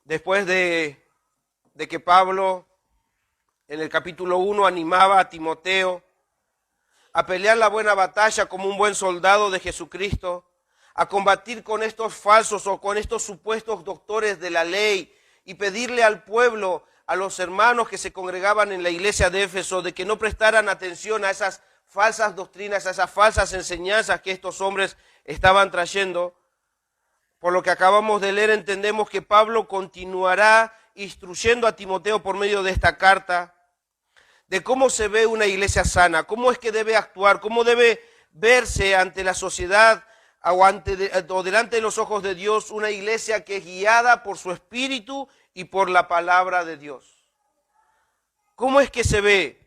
Después de que Pablo en el capítulo 1 animaba a Timoteo a pelear la buena batalla como un buen soldado de Jesucristo, a combatir con estos falsos o con estos supuestos doctores de la ley y pedirle al pueblo, a los hermanos que se congregaban en la iglesia de Éfeso, de que no prestaran atención a esas falsas doctrinas, a esas falsas enseñanzas que estos hombres estaban trayendo. Por lo que acabamos de leer, entendemos que Pablo continuará instruyendo a Timoteo por medio de esta carta de cómo se ve una iglesia sana, cómo es que debe actuar, cómo debe verse ante la sociedad o delante de los ojos de Dios una iglesia que es guiada por su espíritu y por la palabra de Dios. ¿Cómo es que se ve?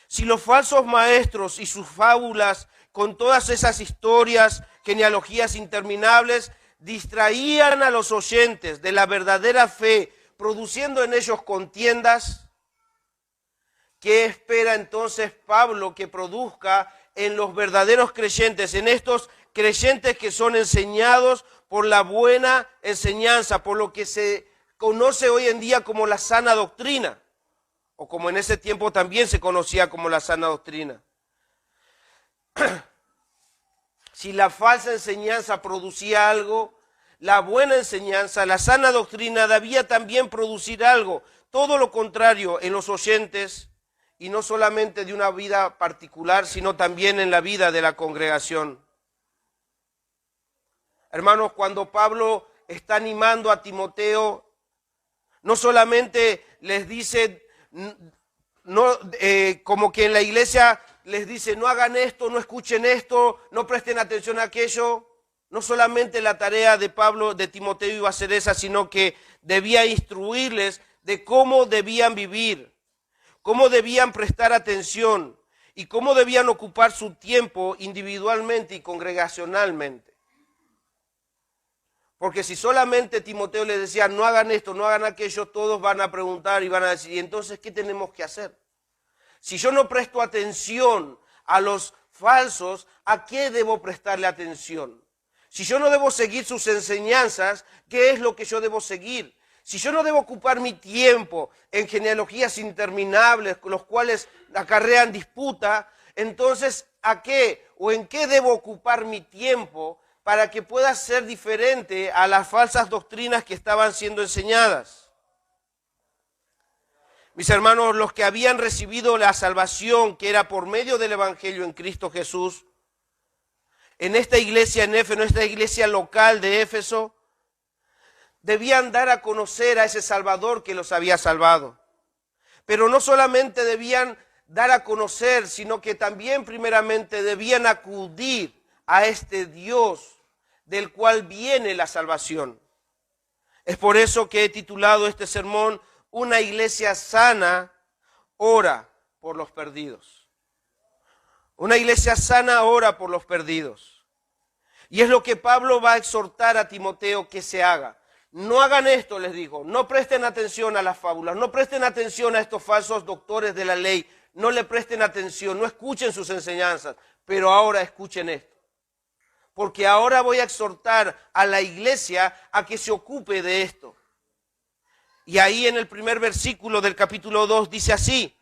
Si los falsos maestros y sus fábulas, con todas esas historias, genealogías interminables, distraían a los oyentes de la verdadera fe, produciendo en ellos contiendas, ¿qué espera entonces Pablo que produzca en los verdaderos creyentes, en estos creyentes que son enseñados por la buena enseñanza, por lo que se conoce hoy en día como la sana doctrina, o como en ese tiempo también se conocía como la sana doctrina? Si la falsa enseñanza producía algo, la buena enseñanza, la sana doctrina debía también producir algo, todo lo contrario en los oyentes, y no solamente de una vida particular, sino también en la vida de la congregación. Hermanos, cuando Pablo está animando a Timoteo, no solamente les dice, como que en la iglesia les dice, no hagan esto, no escuchen esto, no presten atención a aquello. No solamente la tarea de Pablo, de Timoteo iba a ser esa, sino que debía instruirles de cómo debían vivir, cómo debían prestar atención y cómo debían ocupar su tiempo individualmente y congregacionalmente. Porque si solamente Timoteo les decía, no hagan esto, no hagan aquello, todos van a preguntar y van a decir, ¿y entonces qué tenemos que hacer? Si yo no presto atención a los falsos, ¿a qué debo prestarle atención? Si yo no debo seguir sus enseñanzas, ¿qué es lo que yo debo seguir? Si yo no debo ocupar mi tiempo en genealogías interminables, los cuales acarrean disputa, entonces ¿a qué o en qué debo ocupar mi tiempo para que pueda ser diferente a las falsas doctrinas que estaban siendo enseñadas? Mis hermanos, los que habían recibido la salvación, que era por medio del Evangelio en Cristo Jesús, en esta iglesia en Éfeso, en esta iglesia local de Éfeso, debían dar a conocer a ese Salvador que los había salvado. Pero no solamente debían dar a conocer, sino que también primeramente debían acudir a este Dios del cual viene la salvación. Es por eso que he titulado este sermón, Una iglesia sana ora por los perdidos. Una iglesia sana ora por los perdidos. Y es lo que Pablo va a exhortar a Timoteo que se haga. No hagan esto, les digo, no presten atención a las fábulas, no presten atención a estos falsos doctores de la ley, no le presten atención, no escuchen sus enseñanzas, pero ahora escuchen esto. Porque ahora voy a exhortar a la iglesia a que se ocupe de esto. Y ahí en el primer versículo del capítulo 2 dice así,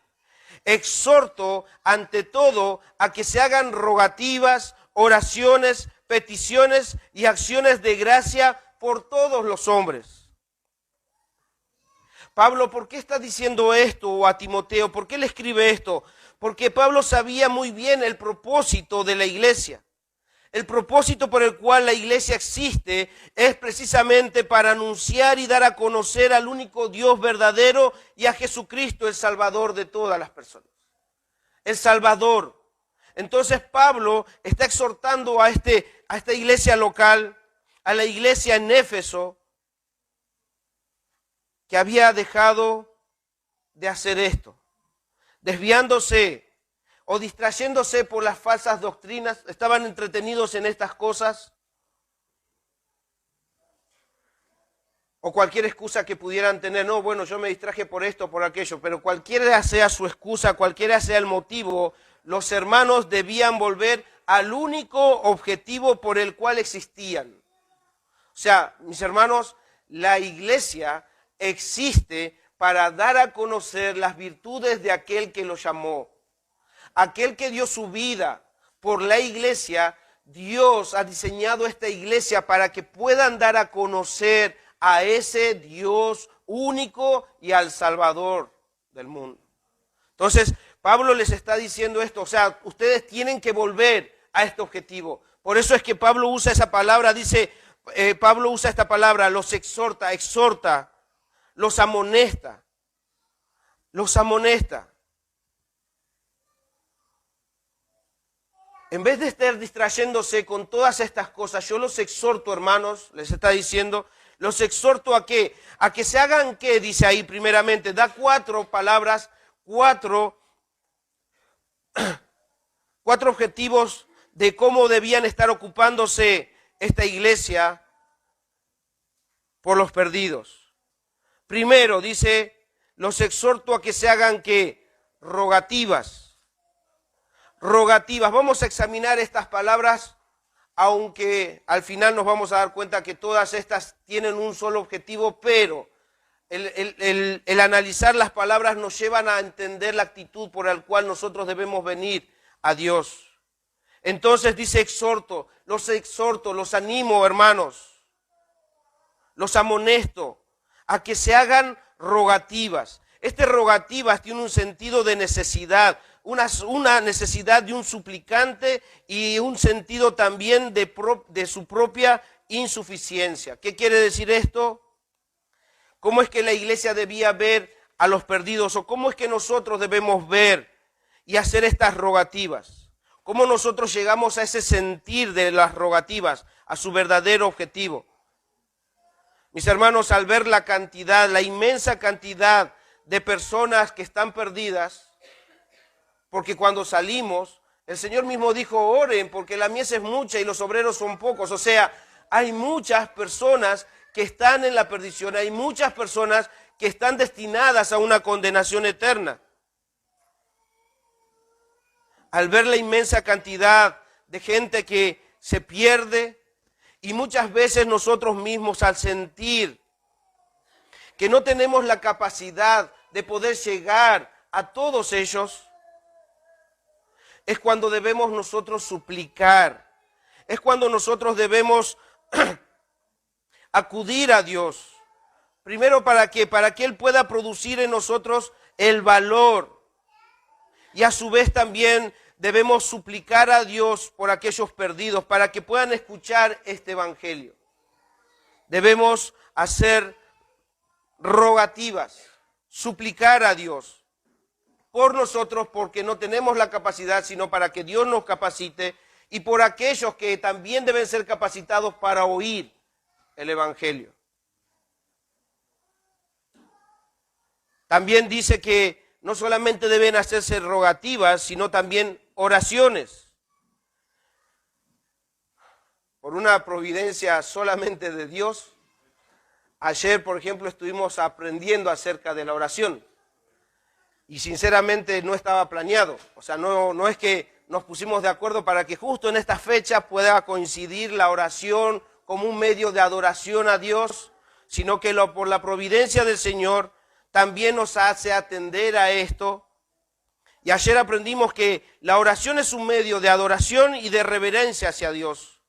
exhorto ante todo a que se hagan rogativas, oraciones, peticiones y acciones de gracia por todos los hombres. Pablo, ¿por qué está diciendo esto a Timoteo? ¿Por qué le escribe esto? Porque Pablo sabía muy bien el propósito de la iglesia. El propósito por el cual la iglesia existe es precisamente para anunciar y dar a conocer al único Dios verdadero y a Jesucristo, el Salvador de todas las personas. El Salvador. Entonces Pablo está exhortando a esta iglesia local, a la iglesia en Éfeso, que había dejado de hacer esto, desviándose o distrayéndose por las falsas doctrinas, estaban entretenidos en estas cosas, o cualquier excusa que pudieran tener, no, bueno, yo me distraje por esto, por aquello, pero cualquiera sea su excusa, cualquiera sea el motivo, los hermanos debían volver al único objetivo por el cual existían. O sea, mis hermanos, la iglesia existe para dar a conocer las virtudes de aquel que lo llamó. Aquel que dio su vida por la iglesia. Dios ha diseñado esta iglesia para que puedan dar a conocer a ese Dios único y al Salvador del mundo. Entonces, Pablo les está diciendo esto, o sea, ustedes tienen que volver a este objetivo. Por eso es que Pablo usa esa palabra, Pablo usa esta palabra, los exhorta, los amonesta. En vez de estar distrayéndose con todas estas cosas, yo los exhorto, hermanos, les está diciendo, los exhorto a qué, a que se hagan qué, dice ahí primeramente, da 4 palabras, 4 objetivos de cómo debían estar ocupándose esta iglesia por los perdidos. Primero, dice, los exhorto a que se hagan qué, rogativas. Vamos a examinar estas palabras, aunque al final nos vamos a dar cuenta que todas estas tienen un solo objetivo, pero el analizar las palabras nos llevan a entender la actitud por la cual nosotros debemos venir a Dios. Entonces dice exhorto, los animo, hermanos, los amonesto a que se hagan rogativas. Este rogativas tiene un sentido de necesidad, una necesidad de un suplicante y un sentido también de su propia insuficiencia. ¿Qué quiere decir esto? ¿Cómo es que la iglesia debía ver a los perdidos? ¿O cómo es que nosotros debemos ver y hacer estas rogativas? ¿Cómo nosotros llegamos a ese sentir de las rogativas, a su verdadero objetivo? Mis hermanos, al ver la inmensa cantidad de personas que están perdidas, porque cuando salimos, el Señor mismo dijo, oren, porque la mies es mucha y los obreros son pocos. O sea, hay muchas personas que están en la perdición, hay muchas personas que están destinadas a una condenación eterna. Al ver la inmensa cantidad de gente que se pierde, y muchas veces nosotros mismos al sentir que no tenemos la capacidad de poder llegar a todos ellos, es cuando debemos nosotros suplicar, es cuando nosotros debemos acudir a Dios. Primero, ¿para qué? Para que Él pueda producir en nosotros el valor. Y a su vez también debemos suplicar a Dios por aquellos perdidos, para que puedan escuchar este evangelio. Debemos hacer rogativas, suplicar a Dios por nosotros, porque no tenemos la capacidad, sino para que Dios nos capacite, y por aquellos que también deben ser capacitados para oír el evangelio. También dice que no solamente deben hacerse rogativas, sino también oraciones. Por una providencia solamente de Dios, ayer, por ejemplo, estuvimos aprendiendo acerca de la oración. Y sinceramente no estaba planeado. O sea, no es que nos pusimos de acuerdo para que justo en esta fecha pueda coincidir la oración como un medio de adoración a Dios, sino que por la providencia del Señor también nos hace atender a esto. Y ayer aprendimos que la oración es un medio de adoración y de reverencia hacia Dios.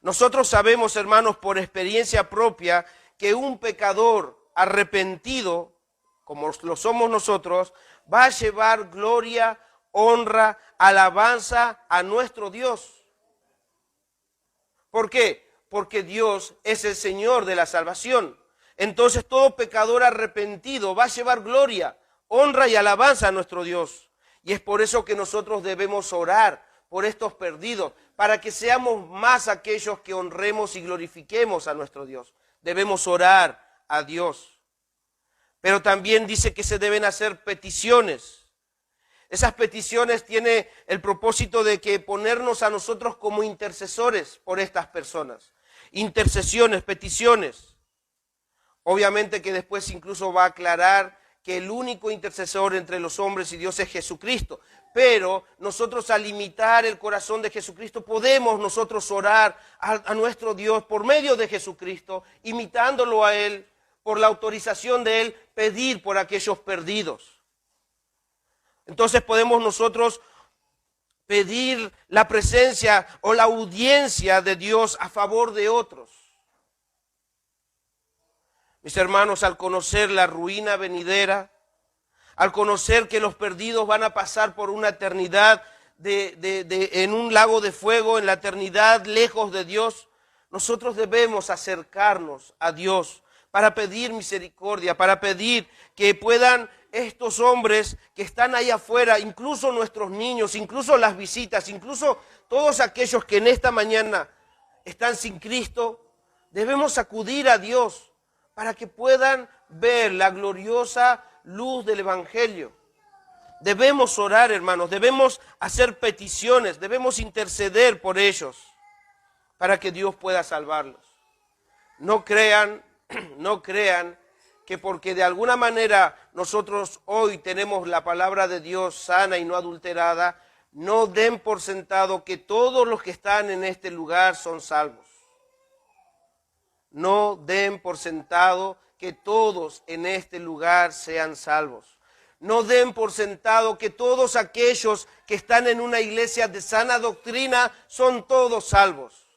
Nosotros sabemos, hermanos, por experiencia propia, que un pecador arrepentido, como lo somos nosotros, va a llevar gloria, honra, alabanza a nuestro Dios. ¿Por qué? Porque Dios es el Señor de la salvación. Entonces todo pecador arrepentido va a llevar gloria, honra y alabanza a nuestro Dios. Y es por eso que nosotros debemos orar por estos perdidos, para que seamos más aquellos que honremos y glorifiquemos a nuestro Dios. Debemos orar a Dios. Pero también dice que se deben hacer peticiones. Esas peticiones tienen el propósito de que ponernos a nosotros como intercesores por estas personas. Intercesiones, peticiones. Obviamente que después incluso va a aclarar que el único intercesor entre los hombres y Dios es Jesucristo. Pero nosotros al imitar el corazón de Jesucristo podemos nosotros orar a nuestro Dios por medio de Jesucristo, imitándolo a Él, por la autorización de Él, pedir por aquellos perdidos. Entonces podemos nosotros pedir la presencia o la audiencia de Dios a favor de otros. Mis hermanos, al conocer la ruina venidera, al conocer que los perdidos van a pasar por una eternidad en un lago de fuego, en la eternidad lejos de Dios, nosotros debemos acercarnos a Dios para pedir misericordia, para pedir que puedan estos hombres que están ahí afuera, incluso nuestros niños, incluso las visitas, incluso todos aquellos que en esta mañana están sin Cristo, debemos acudir a Dios para que puedan ver la gloriosa luz del Evangelio. Debemos orar, hermanos, debemos hacer peticiones, debemos interceder por ellos para que Dios pueda salvarlos. No crean que porque de alguna manera nosotros hoy tenemos la palabra de Dios sana y no adulterada, no den por sentado que todos los que están en este lugar son salvos. No den por sentado que todos en este lugar sean salvos. No den por sentado que todos aquellos que están en una iglesia de sana doctrina son todos salvos.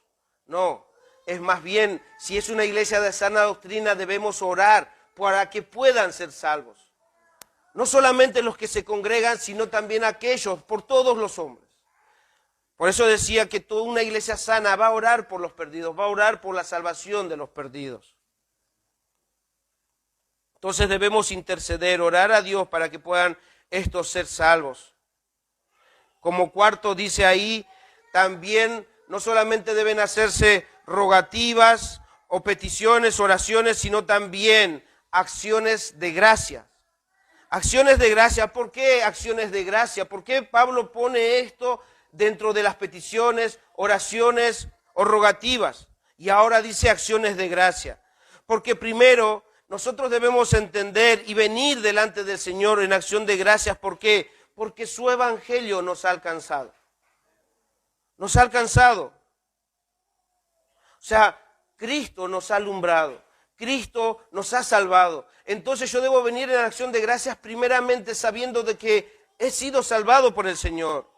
No, es más bien, si es una iglesia de sana doctrina, debemos orar para que puedan ser salvos. No solamente los que se congregan, sino también aquellos, por todos los hombres. Por eso decía que toda una iglesia sana va a orar por los perdidos, va a orar por la salvación de los perdidos. Entonces debemos interceder, orar a Dios para que puedan estos ser salvos. Como cuarto dice ahí, también no solamente deben hacerse rogativas o peticiones, oraciones, sino también acciones de gracia. Acciones de gracia. ¿Por qué acciones de gracia? ¿Por qué Pablo pone esto dentro de las peticiones, oraciones o rogativas? Y ahora dice acciones de gracia. Porque primero nosotros debemos entender y venir delante del Señor en acción de gracias. ¿Por qué? Porque su evangelio nos ha alcanzado. Nos ha alcanzado. O sea, Cristo nos ha alumbrado. Cristo nos ha salvado. Entonces yo debo venir en acción de gracias primeramente sabiendo de que he sido salvado por el Señor.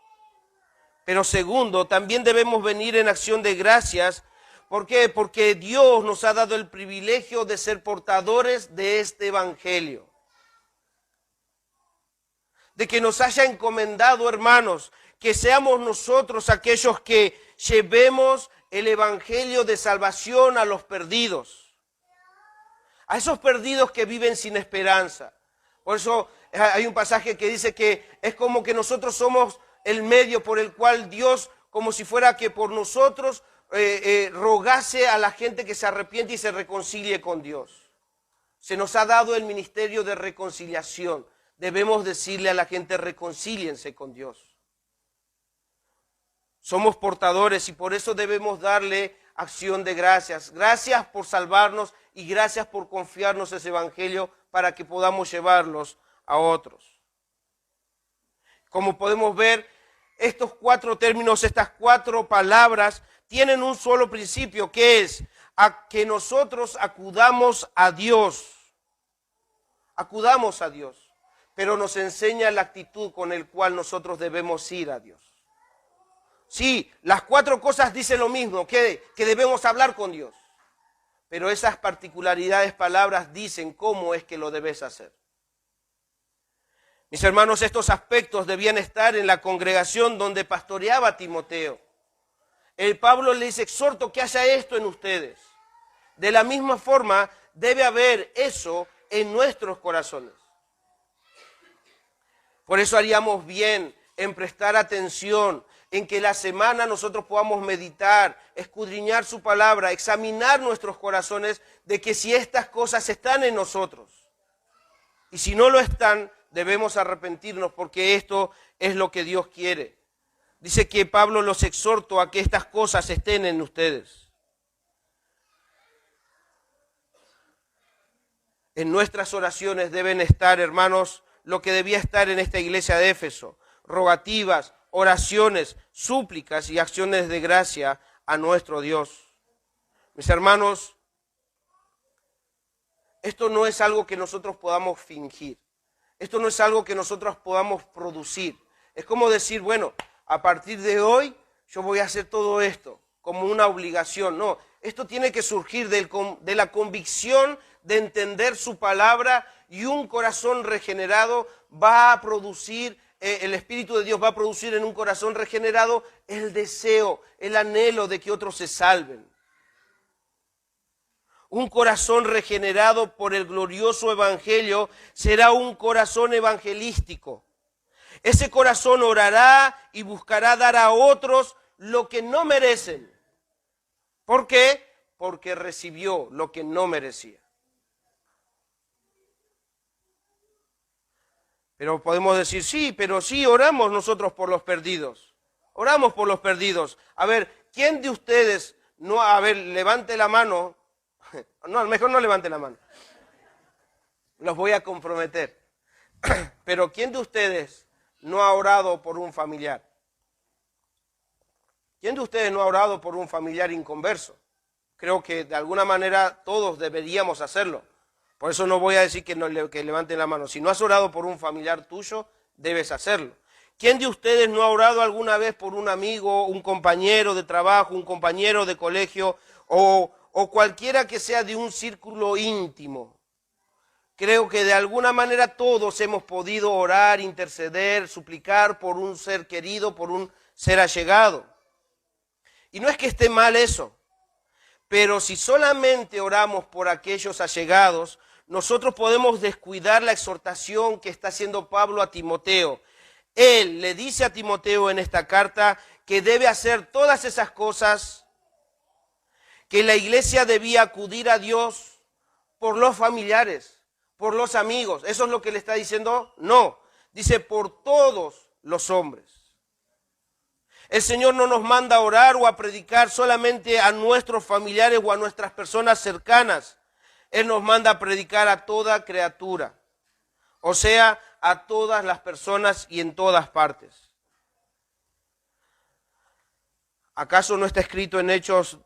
Pero segundo, también debemos venir en acción de gracias. ¿Por qué? Porque Dios nos ha dado el privilegio de ser portadores de este evangelio. De que nos haya encomendado, hermanos, que seamos nosotros aquellos que llevemos el evangelio de salvación a los perdidos. A esos perdidos que viven sin esperanza. Por eso hay un pasaje que dice que es como que nosotros somos el medio por el cual Dios, como si fuera que por nosotros, rogase a la gente que se arrepiente y se reconcilie con Dios. Se nos ha dado el ministerio de reconciliación. Debemos decirle a la gente, reconcíliense con Dios. Somos portadores y por eso debemos darle acción de gracias. Gracias por salvarnos y gracias por confiarnos ese evangelio para que podamos llevarlos a otros. Como podemos ver, estos cuatro términos, estas cuatro palabras, tienen un solo principio, que es a que nosotros acudamos a Dios. Acudamos a Dios, pero nos enseña la actitud con la cual nosotros debemos ir a Dios. Sí, las cuatro cosas dicen lo mismo, que debemos hablar con Dios. Pero esas particularidades, palabras, dicen cómo es que lo debes hacer. Mis hermanos, estos aspectos debían estar en la congregación donde pastoreaba Timoteo. El Pablo les exhorto que haya esto en ustedes. De la misma forma, debe haber eso en nuestros corazones. Por eso haríamos bien en prestar atención, en que la semana nosotros podamos meditar, escudriñar su palabra, examinar nuestros corazones de que si estas cosas están en nosotros. Y si no lo están, debemos arrepentirnos porque esto es lo que Dios quiere. Dice que Pablo los exhortó a que estas cosas estén en ustedes. En nuestras oraciones deben estar, hermanos, lo que debía estar en esta iglesia de Éfeso, rogativas, oraciones, súplicas y acciones de gracia a nuestro Dios. Mis hermanos, Esto no es algo que nosotros podamos fingir. Esto no es algo que nosotros podamos producir. Es como decir, bueno, a partir de hoy yo voy a hacer todo esto como una obligación. No, esto tiene que surgir de la convicción de entender su palabra, y un corazón regenerado va a producir, el Espíritu de Dios va a producir en un corazón regenerado el deseo, el anhelo de que otros se salven. Un corazón regenerado por el glorioso evangelio será un corazón evangelístico. Ese corazón orará y buscará dar a otros lo que no merecen. ¿Por qué? Porque recibió lo que no merecía. Pero podemos decir, sí, pero sí oramos nosotros por los perdidos. Oramos por los perdidos. A ver, ¿quién de ustedes no, a ver, levante la mano? No, mejor no levante la mano. Los voy a comprometer. Pero ¿quién de ustedes no ha orado por un familiar? ¿Quién de ustedes no ha orado por un familiar inconverso? Creo que de alguna manera todos deberíamos hacerlo. Por eso no voy a decir que levanten la mano. Si no has orado por un familiar tuyo, debes hacerlo. ¿Quién de ustedes no ha orado alguna vez por un amigo, un compañero de trabajo, un compañero de colegio o cualquiera que sea de un círculo íntimo? Creo que de alguna manera todos hemos podido orar, interceder, suplicar por un ser querido, por un ser allegado. Y no es que esté mal eso, pero si solamente oramos por aquellos allegados, nosotros podemos descuidar la exhortación que está haciendo Pablo a Timoteo. Él le dice a Timoteo en esta carta que debe hacer todas esas cosas, que la iglesia debía acudir a Dios por los familiares, por los amigos. ¿Eso es lo que le está diciendo? No, dice por todos los hombres. El Señor no nos manda a orar o a predicar solamente a nuestros familiares o a nuestras personas cercanas. Él nos manda a predicar a toda criatura, o sea, a todas las personas y en todas partes. ¿Acaso no está escrito en Hechos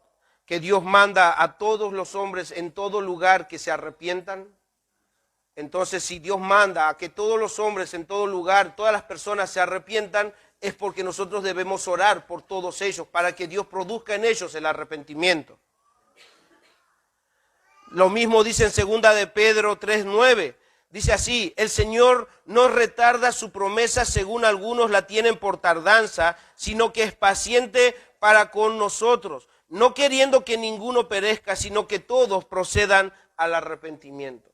que Dios manda a todos los hombres en todo lugar que se arrepientan? Entonces, si Dios manda a que todos los hombres en todo lugar, todas las personas se arrepientan, es porque nosotros debemos orar por todos ellos, para que Dios produzca en ellos el arrepentimiento. Lo mismo dice en 2 de Pedro 3:9. Dice así, el Señor no retarda su promesa según algunos la tienen por tardanza, sino que es paciente para con nosotros, no queriendo que ninguno perezca, sino que todos procedan al arrepentimiento.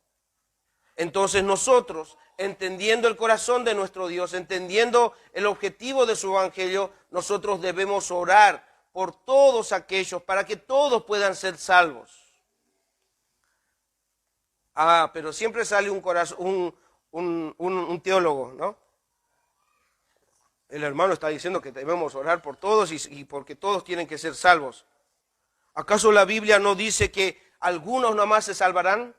Entonces nosotros, entendiendo el corazón de nuestro Dios, entendiendo el objetivo de su evangelio, nosotros debemos orar por todos aquellos, para que todos puedan ser salvos. Pero siempre sale un teólogo, ¿no? El hermano está diciendo que debemos orar por todos y porque todos tienen que ser salvos. ¿Acaso la Biblia no dice que algunos nomás se salvarán?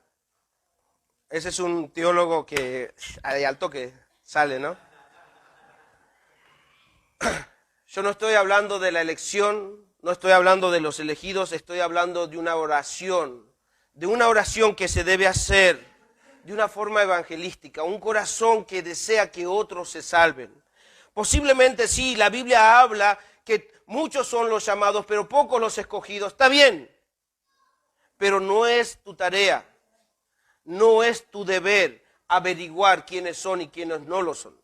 Ese es un teólogo que al toque sale, ¿no? Yo no estoy hablando de la elección, no estoy hablando de los elegidos, estoy hablando de una oración que se debe hacer de una forma evangelística, un corazón que desea que otros se salven. Posiblemente sí, la Biblia habla que muchos son los llamados, pero pocos los escogidos. Está bien, pero no es tu tarea, no es tu deber averiguar quiénes son y quiénes no lo son.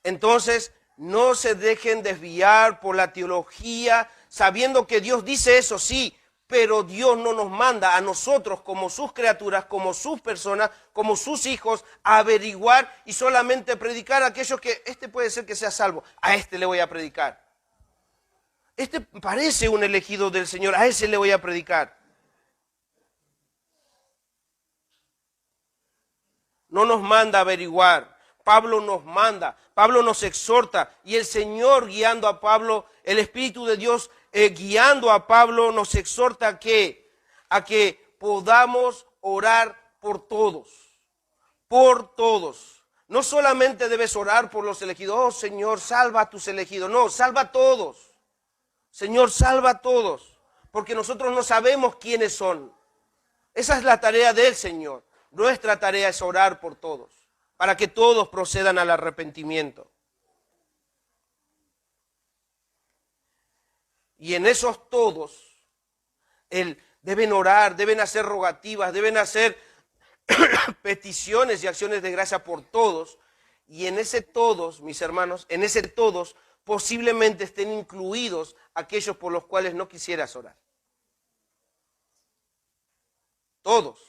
Entonces, no se dejen desviar por la teología, sabiendo que Dios dice eso, sí, pero Dios no nos manda a nosotros como sus criaturas, como sus personas, como sus hijos, a averiguar y solamente predicar a aquellos que, puede ser que sea salvo, a le voy a predicar. Parece un elegido del Señor, a ese le voy a predicar. No nos manda a averiguar, Pablo nos manda, Pablo nos exhorta, y el Señor guiando a Pablo, el Espíritu de Dios guiando a Pablo, nos exhorta a que podamos orar por todos, por todos. No solamente debes orar por los elegidos, oh Señor, salva a tus elegidos, no, salva a todos. Señor, salva a todos, porque nosotros no sabemos quiénes son. Esa es la tarea del Señor. Nuestra tarea es orar por todos, para que todos procedan al arrepentimiento. Y en esos todos, deben orar, deben hacer rogativas, deben hacer peticiones y acciones de gracia por todos. Y en ese todos, mis hermanos, en ese todos posiblemente estén incluidos aquellos por los cuales no quisieras orar. Todos.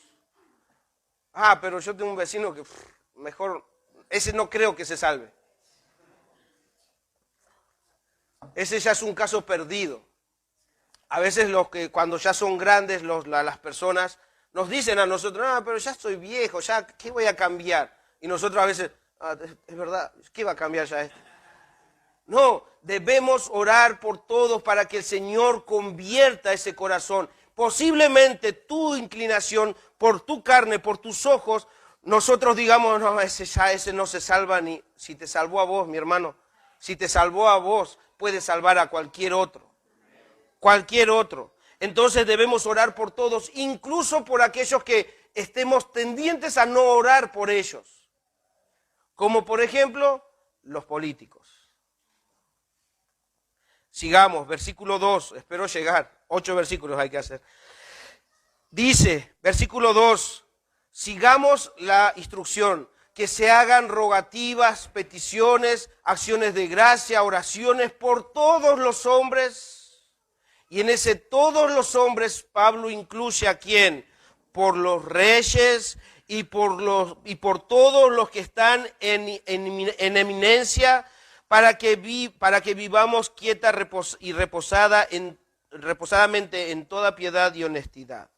Pero yo tengo un vecino que mejor, ese no creo que se salve. Ese ya es un caso perdido. A veces cuando ya son grandes las personas nos dicen a nosotros, pero ya estoy viejo, ya ¿qué voy a cambiar? Y nosotros a veces, es verdad, ¿qué va a cambiar ya esto? No, debemos orar por todos para que el Señor convierta ese corazón. Posiblemente tu inclinación, por tu carne, por tus ojos, nosotros digamos, no, ese no se salva ni si te salvó a vos, mi hermano. Si te salvó a vos, puede salvar a cualquier otro. Cualquier otro. Entonces debemos orar por todos, incluso por aquellos que estemos tendientes a no orar por ellos. Como por ejemplo, los políticos. Sigamos, versículo 2, espero llegar, 8 versículos hay que hacer. Dice, versículo 2, sigamos la instrucción, que se hagan rogativas, peticiones, acciones de gracia, oraciones por todos los hombres. Y en ese todos los hombres, Pablo incluye a quién, por los reyes y por todos los que están en eminencia, para que vivamos quieta y reposadamente en toda piedad y honestidad.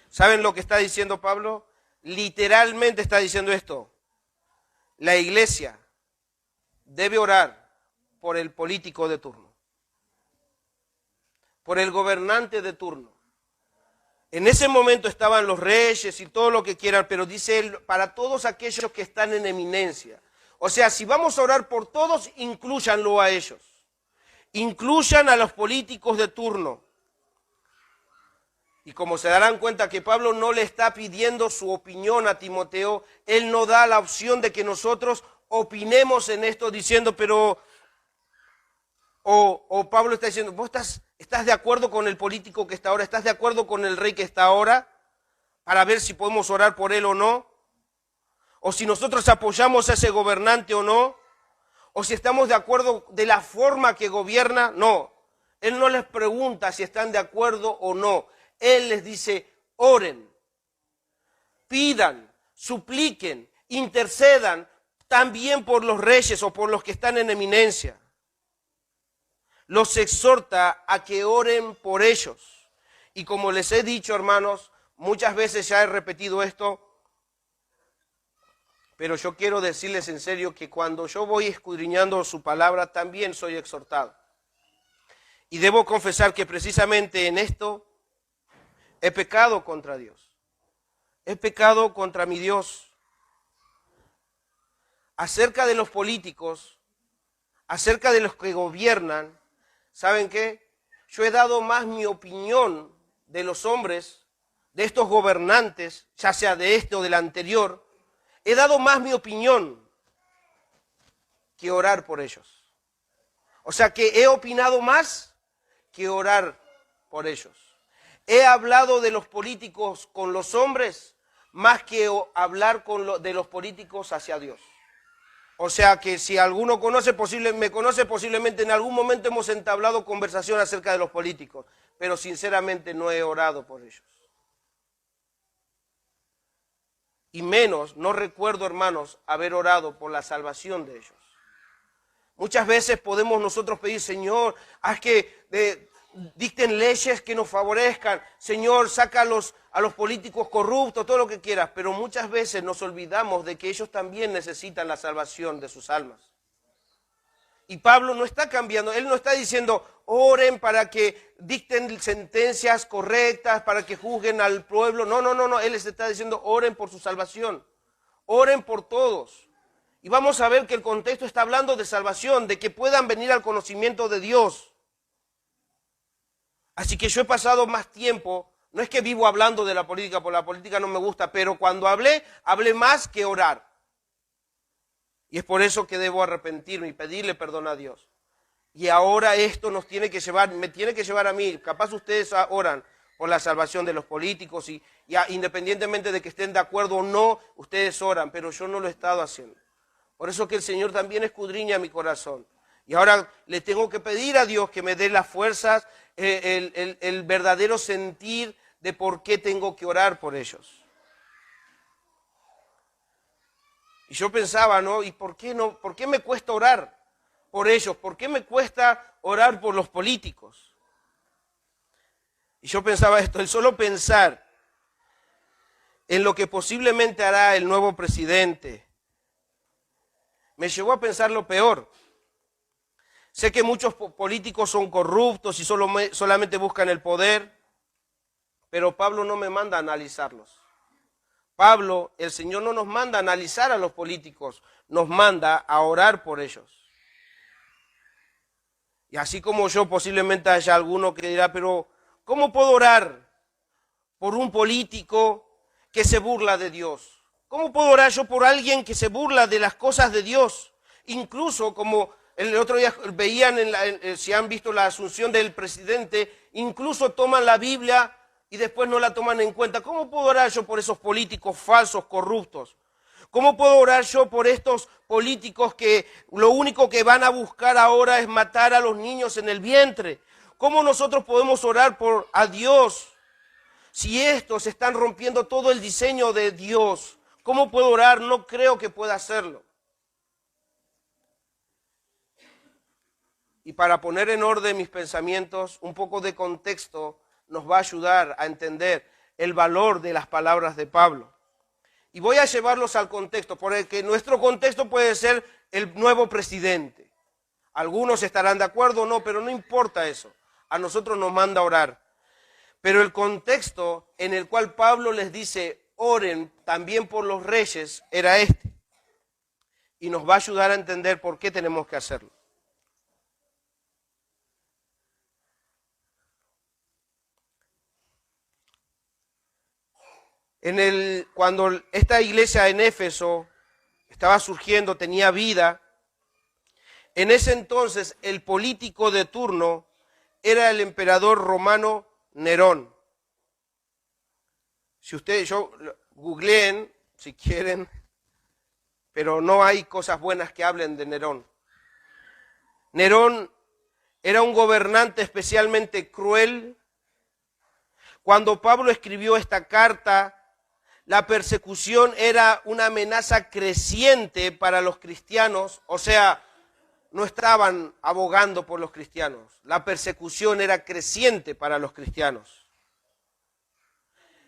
¿Saben lo que está diciendo Pablo? Literalmente está diciendo esto. La iglesia debe orar por el político de turno, por el gobernante de turno. En ese momento estaban los reyes y todo lo que quieran, pero dice él, para todos aquellos que están en eminencia. O sea, si vamos a orar por todos, inclúyanlo a ellos. Incluyan a los políticos de turno. Y como se darán cuenta que Pablo no le está pidiendo su opinión a Timoteo, él no da la opción de que nosotros opinemos en esto diciendo, pero... O Pablo está diciendo, ¿vos estás de acuerdo con el político que está ahora? ¿Estás de acuerdo con el rey que está ahora? Para ver si podemos orar por él o no. O si nosotros apoyamos a ese gobernante o no. O si estamos de acuerdo de la forma que gobierna. No, él no les pregunta si están de acuerdo o no. Él les dice, oren, pidan, supliquen, intercedan también por los reyes o por los que están en eminencia. Los exhorta a que oren por ellos. Y como les he dicho, hermanos, muchas veces ya he repetido esto, pero yo quiero decirles en serio que cuando yo voy escudriñando su palabra, también soy exhortado. Y debo confesar que precisamente en esto he pecado contra Dios. He pecado contra mi Dios. Acerca de los políticos, acerca de los que gobiernan, ¿saben qué? Yo he dado más mi opinión de los hombres, de estos gobernantes, ya sea de este o del anterior, he dado más mi opinión que orar por ellos. O sea que he opinado más que orar por ellos. He hablado de los políticos con los hombres más que hablar de los políticos hacia Dios. O sea que si alguno me conoce, posiblemente en algún momento hemos entablado conversación acerca de los políticos, pero sinceramente no he orado por ellos. Y menos, no recuerdo, hermanos, haber orado por la salvación de ellos. Muchas veces podemos nosotros pedir, Señor, haz que dicten leyes que nos favorezcan. Señor, saca a los políticos corruptos, todo lo que quieras. Pero muchas veces nos olvidamos de que ellos también necesitan la salvación de sus almas. Y Pablo no está cambiando, él no está diciendo, oren para que dicten sentencias correctas, para que juzguen al pueblo. No, él les está diciendo, oren por su salvación, oren por todos. Y vamos a ver que el contexto está hablando de salvación, de que puedan venir al conocimiento de Dios. Así que yo he pasado más tiempo No es que vivo hablando de la política, porque la política no me gusta, pero cuando hablé más que orar. Y es por eso que debo arrepentirme y pedirle perdón a Dios. Y ahora esto nos tiene que llevar, me tiene que llevar a mí. Capaz ustedes oran por la salvación de los políticos y independientemente de que estén de acuerdo o no, ustedes oran, pero yo no lo he estado haciendo. Por eso que el Señor también escudriña mi corazón. Y ahora le tengo que pedir a Dios que me dé las fuerzas, el verdadero sentir de por qué tengo que orar por ellos. Y yo pensaba, ¿no? ¿Y por qué no? ¿Por qué me cuesta orar por ellos? ¿Por qué me cuesta orar por los políticos? Y yo pensaba esto, el solo pensar en lo que posiblemente hará el nuevo presidente, me llevó a pensar lo peor. Sé que muchos políticos son corruptos y solamente buscan el poder, pero Pablo no me manda a analizarlos. Pablo, el Señor no nos manda a analizar a los políticos, nos manda a orar por ellos. Y así como yo, posiblemente haya alguno que dirá, pero ¿cómo puedo orar por un político que se burla de Dios? ¿Cómo puedo orar yo por alguien que se burla de las cosas de Dios? Incluso como el otro día veían, si han visto la asunción del presidente, incluso toman la Biblia y después no la toman en cuenta. ¿Cómo puedo orar yo por esos políticos falsos, corruptos? ¿Cómo puedo orar yo por estos políticos que lo único que van a buscar ahora es matar a los niños en el vientre? ¿Cómo nosotros podemos orar a Dios si estos están rompiendo todo el diseño de Dios? ¿Cómo puedo orar? No creo que pueda hacerlo. Y para poner en orden mis pensamientos, un poco de contexto nos va a ayudar a entender el valor de las palabras de Pablo. Y voy a llevarlos al contexto, porque nuestro contexto puede ser el nuevo presidente. Algunos estarán de acuerdo o no, pero no importa eso. A nosotros nos manda a orar. Pero el contexto en el cual Pablo les dice, oren también por los reyes, era este. Y nos va a ayudar a entender por qué tenemos que hacerlo. Cuando esta iglesia en Éfeso estaba surgiendo, tenía vida, en ese entonces el político de turno era el emperador romano Nerón. Si ustedes, googleen si quieren, pero no hay cosas buenas que hablen de Nerón. Nerón era un gobernante especialmente cruel. Cuando Pablo escribió esta carta, la persecución era una amenaza creciente para los cristianos, o sea, no estaban abogando por los cristianos, la persecución era creciente para los cristianos.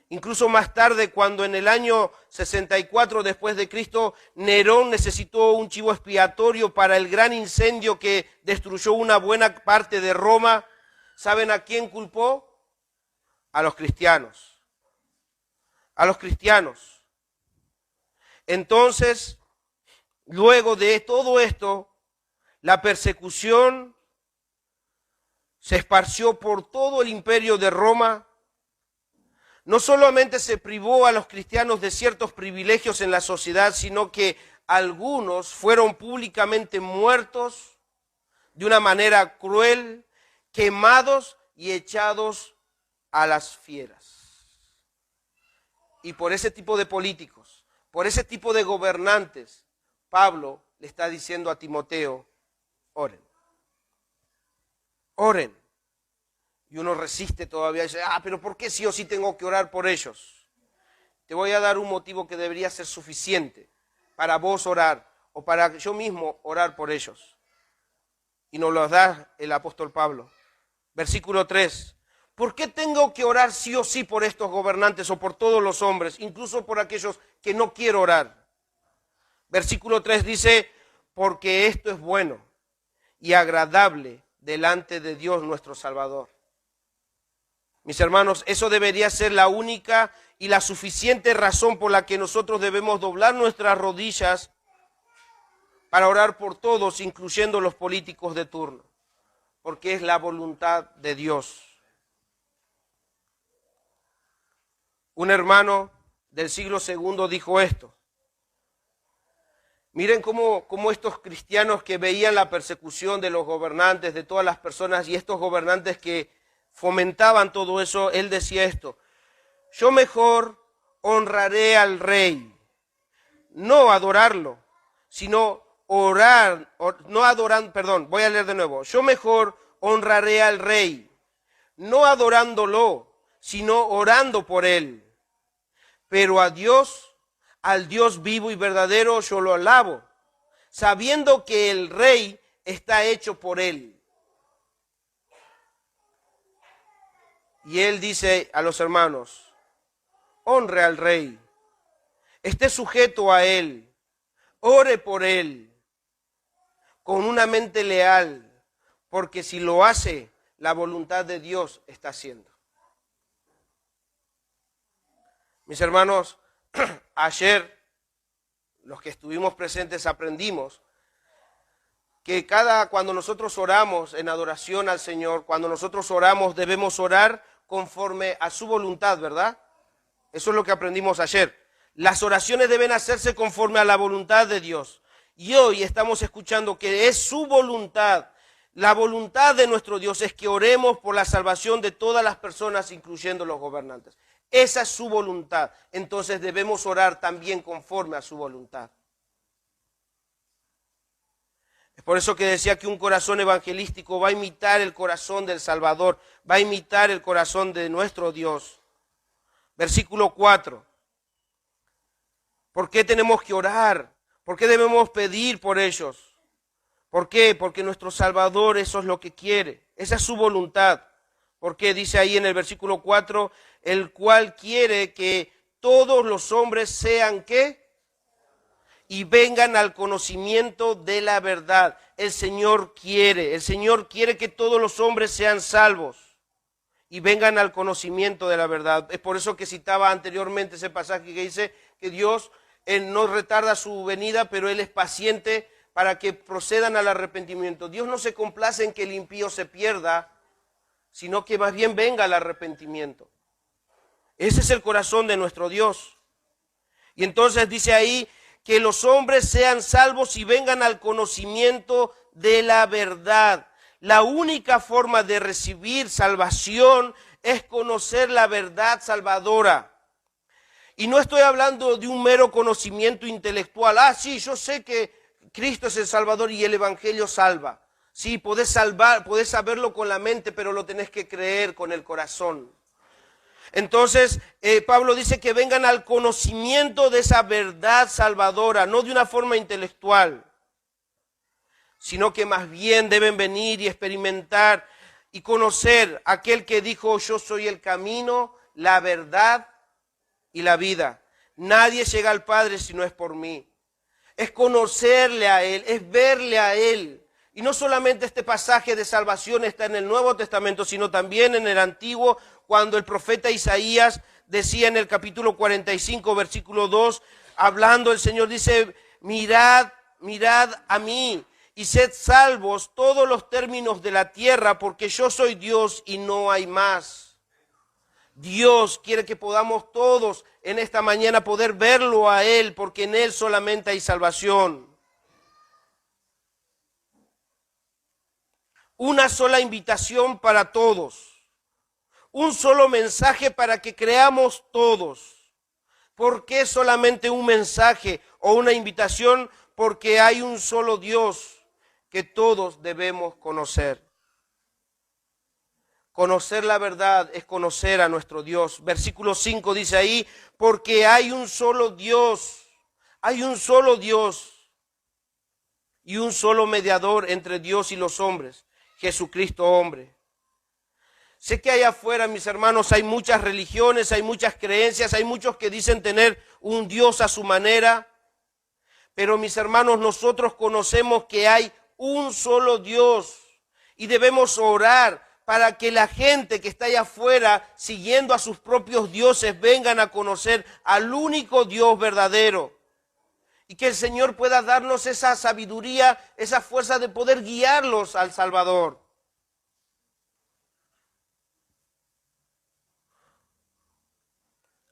Incluso más tarde, cuando en el año 64 después de Cristo, Nerón necesitó un chivo expiatorio para el gran incendio que destruyó una buena parte de Roma, ¿saben a quién culpó? A los cristianos. A los cristianos. Entonces, luego de todo esto, la persecución se esparció por todo el imperio de Roma. No solamente se privó a los cristianos de ciertos privilegios en la sociedad, sino que algunos fueron públicamente muertos de una manera cruel, quemados y echados a las fieras. Y por ese tipo de políticos, por ese tipo de gobernantes, Pablo le está diciendo a Timoteo, oren. Oren. Y uno resiste todavía y dice, pero ¿por qué sí o sí tengo que orar por ellos? Te voy a dar un motivo que debería ser suficiente para vos orar o para yo mismo orar por ellos. Y nos lo da el apóstol Pablo. Versículo 3. ¿Por qué tengo que orar sí o sí por estos gobernantes o por todos los hombres, incluso por aquellos que no quiero orar? Versículo 3 dice, porque esto es bueno y agradable delante de Dios nuestro Salvador. Mis hermanos, eso debería ser la única y la suficiente razón por la que nosotros debemos doblar nuestras rodillas para orar por todos, incluyendo los políticos de turno, porque es la voluntad de Dios. Un hermano del siglo II dijo esto. Miren cómo estos cristianos que veían la persecución de los gobernantes, de todas las personas, y estos gobernantes que fomentaban todo eso, él decía esto: yo mejor honraré al rey, no adorarlo, sino orar, no adorar, perdón, voy a leer de nuevo. Yo mejor honraré al rey, no adorándolo, sino orando por él. Pero a Dios, al Dios vivo y verdadero, yo lo alabo, sabiendo que el rey está hecho por él. Y él dice a los hermanos: honre al rey, esté sujeto a él, ore por él, con una mente leal, porque si lo hace, la voluntad de Dios está haciendo. Mis hermanos, ayer, los que estuvimos presentes, aprendimos que cuando nosotros oramos en adoración al Señor, cuando nosotros oramos, debemos orar conforme a su voluntad, ¿verdad? Eso es lo que aprendimos ayer. Las oraciones deben hacerse conforme a la voluntad de Dios. Y hoy estamos escuchando que es su voluntad. La voluntad de nuestro Dios es que oremos por la salvación de todas las personas, incluyendo los gobernantes. Esa es su voluntad. Entonces debemos orar también conforme a su voluntad. Es por eso que decía que un corazón evangelístico va a imitar el corazón del Salvador, va a imitar el corazón de nuestro Dios. Versículo 4. ¿Por qué tenemos que orar? ¿Por qué debemos pedir por ellos? ¿Por qué? Porque nuestro Salvador eso es lo que quiere. Esa es su voluntad. Porque dice ahí en el versículo 4, el cual quiere que todos los hombres sean ¿qué? Y vengan al conocimiento de la verdad. El Señor quiere que todos los hombres sean salvos y vengan al conocimiento de la verdad. Es por eso que citaba anteriormente ese pasaje que dice que Dios no retarda su venida, pero Él es paciente para que procedan al arrepentimiento. Dios no se complace en que el impío se pierda, sino que más bien venga al arrepentimiento. Ese es el corazón de nuestro Dios. Y entonces dice ahí que los hombres sean salvos y vengan al conocimiento de la verdad. La única forma de recibir salvación es conocer la verdad salvadora. Y no estoy hablando de un mero conocimiento intelectual. Sí, yo sé que Cristo es el Salvador y el Evangelio salva. Sí, podés saberlo con la mente, pero lo tenés que creer con el corazón. Entonces, Pablo dice que vengan al conocimiento de esa verdad salvadora, no de una forma intelectual, sino que más bien deben venir y experimentar y conocer a aquel que dijo: yo soy el camino, la verdad y la vida. Nadie llega al Padre si no es por mí. Es conocerle a Él, es verle a Él. Y no solamente este pasaje de salvación está en el Nuevo Testamento, sino también en el Antiguo, cuando el profeta Isaías decía en el capítulo 45, versículo 2, hablando el Señor, dice: mirad a mí y sed salvos todos los términos de la tierra, porque yo soy Dios y no hay más. Dios quiere que podamos todos en esta mañana poder verlo a Él, porque en Él solamente hay salvación. Una sola invitación para todos. Un solo mensaje para que creamos todos. ¿Por qué solamente un mensaje o una invitación? Porque hay un solo Dios que todos debemos conocer. Conocer la verdad es conocer a nuestro Dios. Versículo 5 dice ahí: porque hay un solo Dios, hay un solo Dios y un solo mediador entre Dios y los hombres, Jesucristo hombre. Sé que allá afuera, mis hermanos, hay muchas religiones, hay muchas creencias, hay muchos que dicen tener un Dios a su manera, pero mis hermanos, nosotros conocemos que hay un solo Dios y debemos orar para que la gente que está allá afuera siguiendo a sus propios dioses vengan a conocer al único Dios verdadero. Y que el Señor pueda darnos esa sabiduría, esa fuerza de poder guiarlos al Salvador.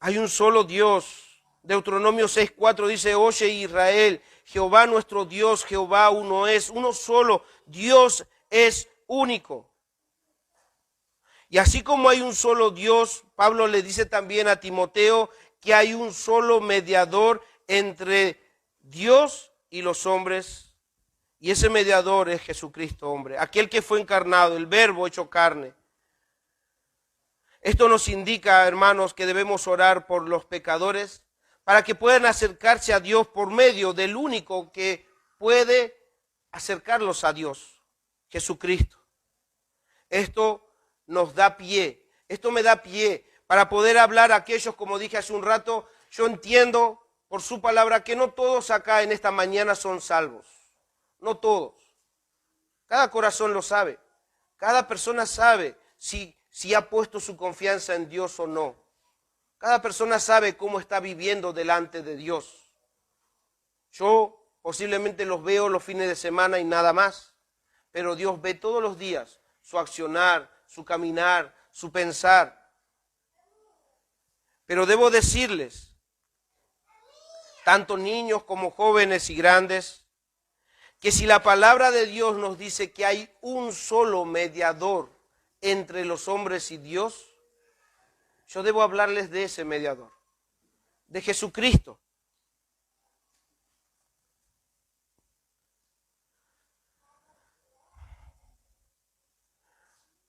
Hay un solo Dios. Deuteronomio 6:4 dice, oye Israel, Jehová nuestro Dios, Jehová uno es, uno solo, Dios es único. Y así como hay un solo Dios, Pablo le dice también a Timoteo que hay un solo mediador entre Dios y los hombres. Y ese mediador es Jesucristo, hombre, aquel que fue encarnado, el Verbo hecho carne. Esto nos indica, hermanos, que debemos orar por los pecadores para que puedan acercarse a Dios por medio del único que puede acercarlos a Dios, Jesucristo. Esto nos da pie, esto me da pie para poder hablar a aquellos, como dije hace un rato, yo entiendo por su palabra que no todos acá en esta mañana son salvos, no todos. Cada corazón lo sabe, cada persona sabe si ha puesto su confianza en Dios o no. Cada persona sabe cómo está viviendo delante de Dios. Yo posiblemente los veo los fines de semana y nada más, pero Dios ve todos los días su accionar, su caminar, su pensar. Pero debo decirles, tanto niños como jóvenes y grandes, que si la palabra de Dios nos dice que hay un solo mediador entre los hombres y Dios, yo debo hablarles de ese mediador, de Jesucristo.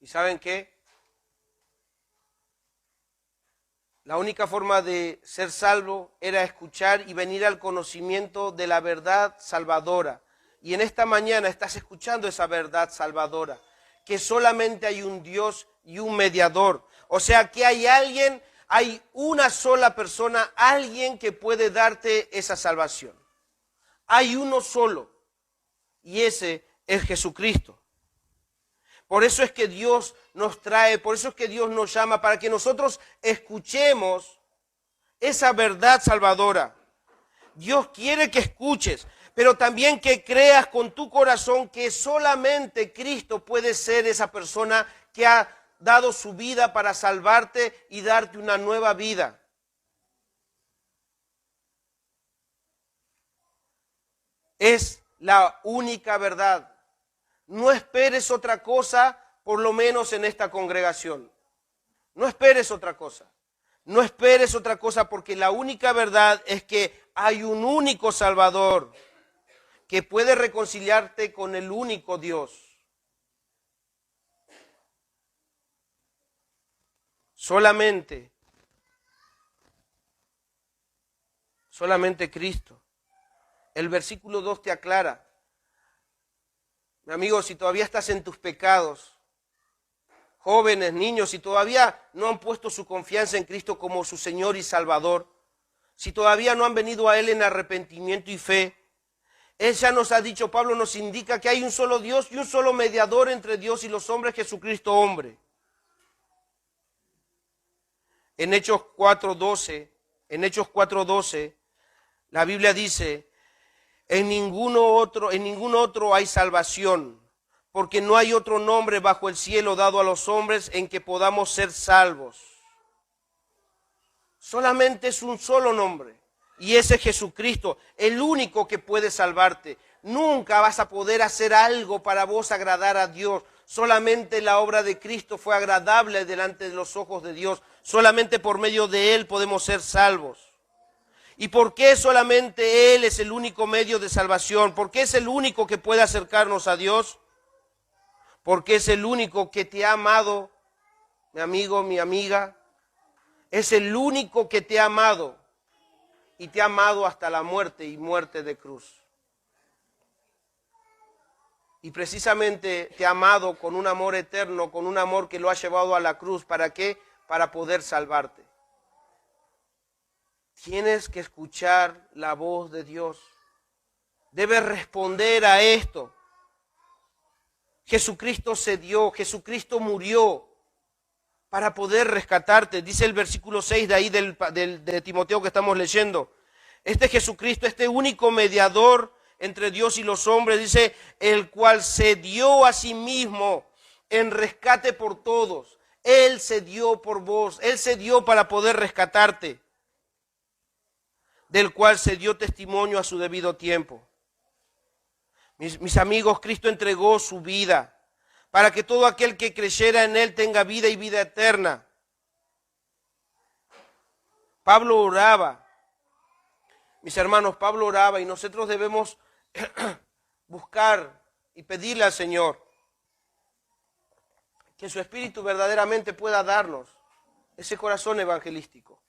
¿Y saben qué? La única forma de ser salvo era escuchar y venir al conocimiento de la verdad salvadora. Y en esta mañana estás escuchando esa verdad salvadora, que solamente hay un Dios y un mediador. O sea que hay alguien, hay una sola persona, alguien que puede darte esa salvación. Hay uno solo, y ese es Jesucristo. Por eso es que Dios nos trae, por eso es que Dios nos llama, para que nosotros escuchemos esa verdad salvadora. Dios quiere que escuches, pero también que creas con tu corazón que solamente Cristo puede ser esa persona que ha dado su vida para salvarte y darte una nueva vida. Es la única verdad. No esperes otra cosa, por lo menos en esta congregación. No esperes otra cosa. No esperes otra cosa, porque la única verdad es que hay un único Salvador que puede reconciliarte con el único Dios. Solamente Cristo. El versículo 2 te aclara. Mi amigo, si todavía estás en tus pecados, jóvenes, niños, si todavía no han puesto su confianza en Cristo como su Señor y Salvador, si todavía no han venido a Él en arrepentimiento y fe, Él ya nos ha dicho, Pablo nos indica que hay un solo Dios y un solo mediador entre Dios y los hombres, Jesucristo hombre. En Hechos 4:12, la Biblia dice, en ningún otro hay salvación, porque no hay otro nombre bajo el cielo dado a los hombres en que podamos ser salvos. Solamente es un solo nombre, y ese es Jesucristo, el único que puede salvarte. Nunca vas a poder hacer algo para vos agradar a Dios. Solamente la obra de Cristo fue agradable delante de los ojos de Dios. Solamente por medio de Él podemos ser salvos. ¿Y por qué solamente Él es el único medio de salvación? ¿Por qué es el único que puede acercarnos a Dios? Porque es el único que te ha amado, mi amigo, mi amiga. Es el único que te ha amado y te ha amado hasta la muerte y muerte de cruz. Y precisamente te ha amado con un amor eterno, con un amor que lo ha llevado a la cruz. ¿Para qué? Para poder salvarte. Tienes que escuchar la voz de Dios. Debes responder a esto. Jesucristo se dio, Jesucristo murió para poder rescatarte. Dice el versículo 6 de ahí de Timoteo que estamos leyendo. Este Jesucristo, este único mediador entre Dios y los hombres, dice, el cual se dio a sí mismo en rescate por todos. Él se dio por vos, Él se dio para poder rescatarte, del cual se dio testimonio a su debido tiempo. Mis amigos, Cristo entregó su vida para que todo aquel que creyera en Él tenga vida y vida eterna. Pablo oraba, mis hermanos, Pablo oraba y nosotros debemos buscar y pedirle al Señor que su Espíritu verdaderamente pueda darnos ese corazón evangelístico.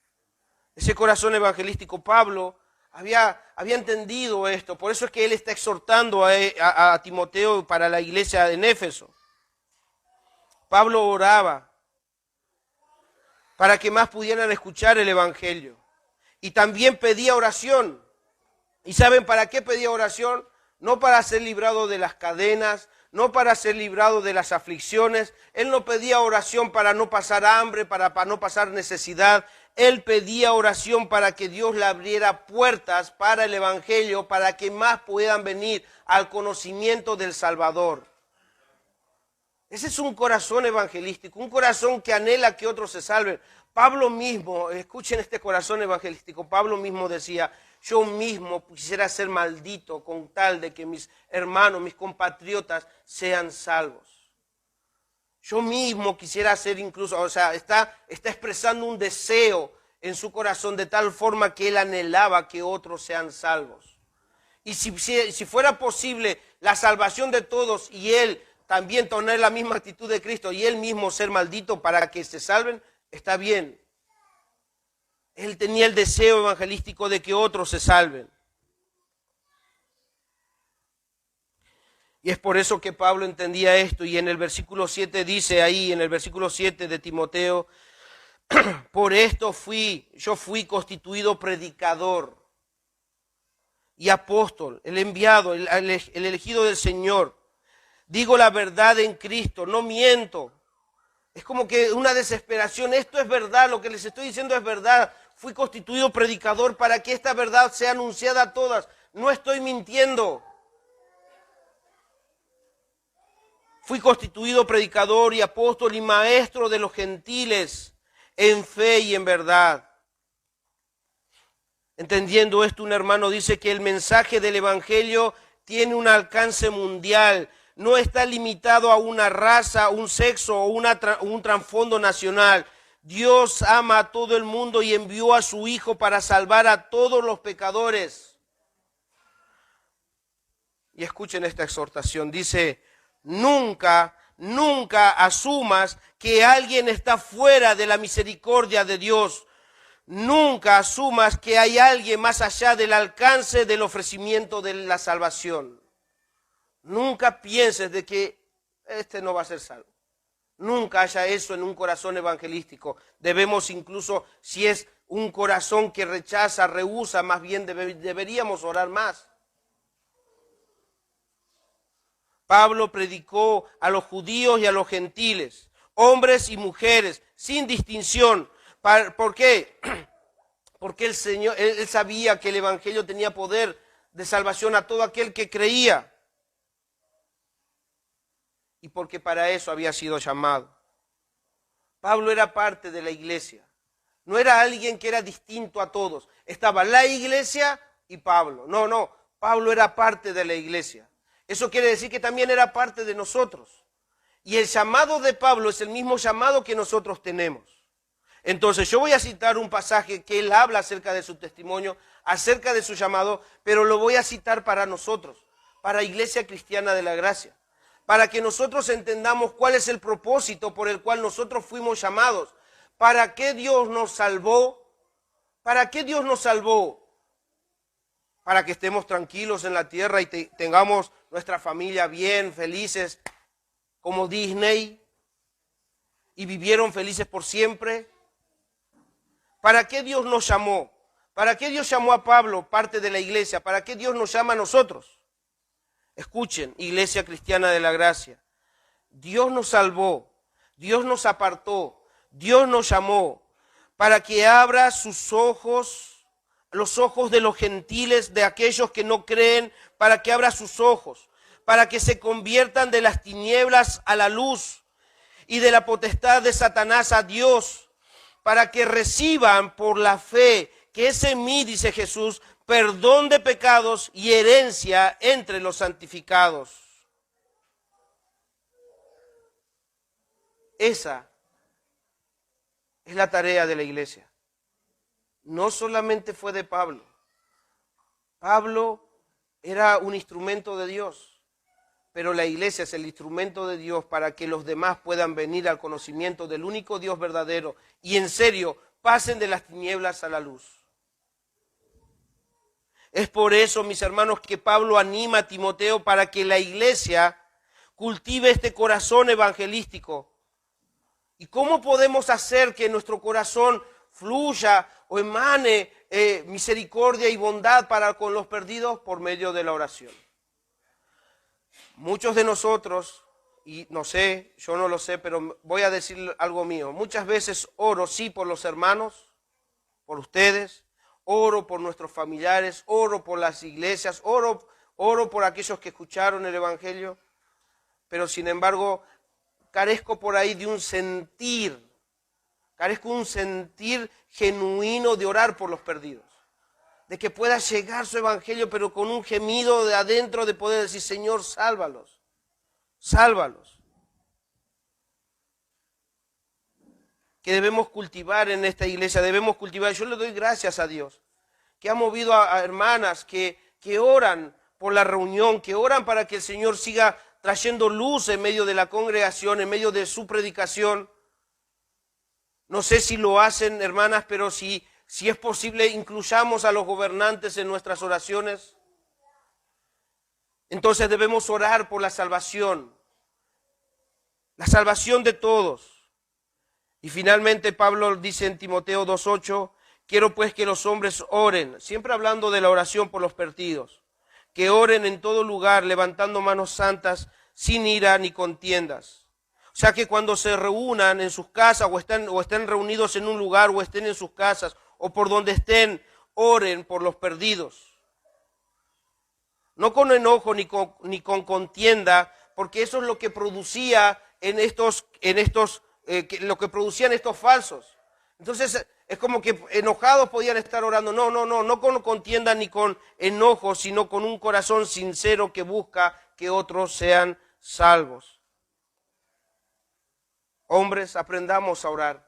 Ese corazón evangelístico. Pablo había entendido esto, por eso es que él está exhortando a Timoteo para la iglesia en Éfeso. Pablo oraba para que más pudieran escuchar el Evangelio. Y también pedía oración. ¿Y saben para qué pedía oración? No para ser librado de las cadenas, no para ser librado de las aflicciones. Él no pedía oración para no pasar hambre, para no pasar necesidad. Él pedía oración para que Dios le abriera puertas para el Evangelio, para que más puedan venir al conocimiento del Salvador. Ese es un corazón evangelístico, un corazón que anhela que otros se salven. Pablo mismo, escuchen este corazón evangelístico, Pablo mismo decía: yo mismo quisiera ser maldito con tal de que mis hermanos, mis compatriotas sean salvos. Yo mismo quisiera ser incluso, o sea, está expresando un deseo en su corazón de tal forma que él anhelaba que otros sean salvos. Y si fuera posible la salvación de todos y él también tener la misma actitud de Cristo y él mismo ser maldito para que se salven, está bien. Él tenía el deseo evangelístico de que otros se salven. Y es por eso que Pablo entendía esto, y en el versículo 7 dice ahí, en el versículo 7 de Timoteo: por esto yo fui constituido predicador y apóstol, el enviado, el elegido del Señor. Digo la verdad en Cristo, no miento. Es como que una desesperación. Esto es verdad, lo que les estoy diciendo es verdad. Fui constituido predicador para que esta verdad sea anunciada a todas. No estoy mintiendo. Fui constituido predicador y apóstol y maestro de los gentiles en fe y en verdad. Entendiendo esto, un hermano dice que el mensaje del Evangelio tiene un alcance mundial. No está limitado a una raza, un sexo o un trasfondo nacional. Dios ama a todo el mundo y envió a su Hijo para salvar a todos los pecadores. Y escuchen esta exhortación. Dice: nunca asumas que alguien está fuera de la misericordia de Dios. Nunca asumas que hay alguien más allá del alcance del ofrecimiento de la salvación. Nunca pienses de que este no va a ser salvo. Nunca haya eso en un corazón evangelístico. Debemos incluso, si es un corazón que rechaza, rehúsa, más bien deberíamos orar más. Pablo predicó a los judíos y a los gentiles, hombres y mujeres, sin distinción. ¿Por qué? Porque él sabía que el Evangelio tenía poder de salvación a todo aquel que creía. Y porque para eso había sido llamado. Pablo era parte de la iglesia. No era alguien que era distinto a todos. Estaba la iglesia y Pablo. No, Pablo era parte de la iglesia. Eso quiere decir que también era parte de nosotros. Y el llamado de Pablo es el mismo llamado que nosotros tenemos. Entonces yo voy a citar un pasaje que él habla acerca de su testimonio, acerca de su llamado, pero lo voy a citar para nosotros, para Iglesia Cristiana de la Gracia, para que nosotros entendamos cuál es el propósito por el cual nosotros fuimos llamados. ¿Para qué Dios nos salvó? ¿Para qué Dios nos salvó? Para que estemos tranquilos en la tierra y tengamos nuestra familia bien, felices, como Disney, y vivieron felices por siempre. ¿Para qué Dios nos llamó? ¿Para qué Dios llamó a Pablo, parte de la iglesia? ¿Para qué Dios nos llama a nosotros? Escuchen, Iglesia Cristiana de la Gracia. Dios nos salvó, Dios nos apartó, Dios nos llamó para que abra sus ojos, los ojos de los gentiles, de aquellos que no creen, para que abra sus ojos, para que se conviertan de las tinieblas a la luz y de la potestad de Satanás a Dios, para que reciban por la fe que es en mí, dice Jesús, perdón de pecados y herencia entre los santificados. Esa es la tarea de la iglesia. No solamente fue de Pablo. Pablo era un instrumento de Dios, pero la iglesia es el instrumento de Dios para que los demás puedan venir al conocimiento del único Dios verdadero y en serio pasen de las tinieblas a la luz. Es por eso, mis hermanos, que Pablo anima a Timoteo para que la iglesia cultive este corazón evangelístico. ¿Y cómo podemos hacer que nuestro corazón fluya o emane misericordia y bondad para con los perdidos? Por medio de la oración. Muchos de nosotros, y no sé, yo no lo sé, pero voy a decir algo mío. Muchas veces oro, sí, por los hermanos, por ustedes, oro por nuestros familiares, oro por las iglesias, oro por aquellos que escucharon el Evangelio, pero sin embargo carezco por ahí de un sentir, carezco de un sentir genuino de orar por los perdidos, de que pueda llegar su Evangelio, pero con un gemido de adentro de poder decir, Señor, sálvalos, sálvalos. Que debemos cultivar en esta iglesia, debemos cultivar. Yo le doy gracias a Dios, que ha movido a hermanas que oran por la reunión, que oran para que el Señor siga trayendo luz en medio de la congregación, en medio de su predicación. No sé si lo hacen, hermanas, pero si es posible, incluyamos a los gobernantes en nuestras oraciones. Entonces debemos orar por la salvación de todos. Y finalmente Pablo dice en Timoteo 2:8, quiero pues que los hombres oren, siempre hablando de la oración por los perdidos, que oren en todo lugar, levantando manos santas, sin ira ni contiendas. O sea que cuando se reúnan en sus casas o estén reunidos en un lugar o estén en sus casas o por donde estén, oren por los perdidos. No con enojo ni con contienda, porque eso es lo que producía lo que producían estos falsos. Entonces es como que enojados podían estar orando. No con contienda ni con enojo, sino con un corazón sincero que busca que otros sean salvos. Hombres, aprendamos a orar.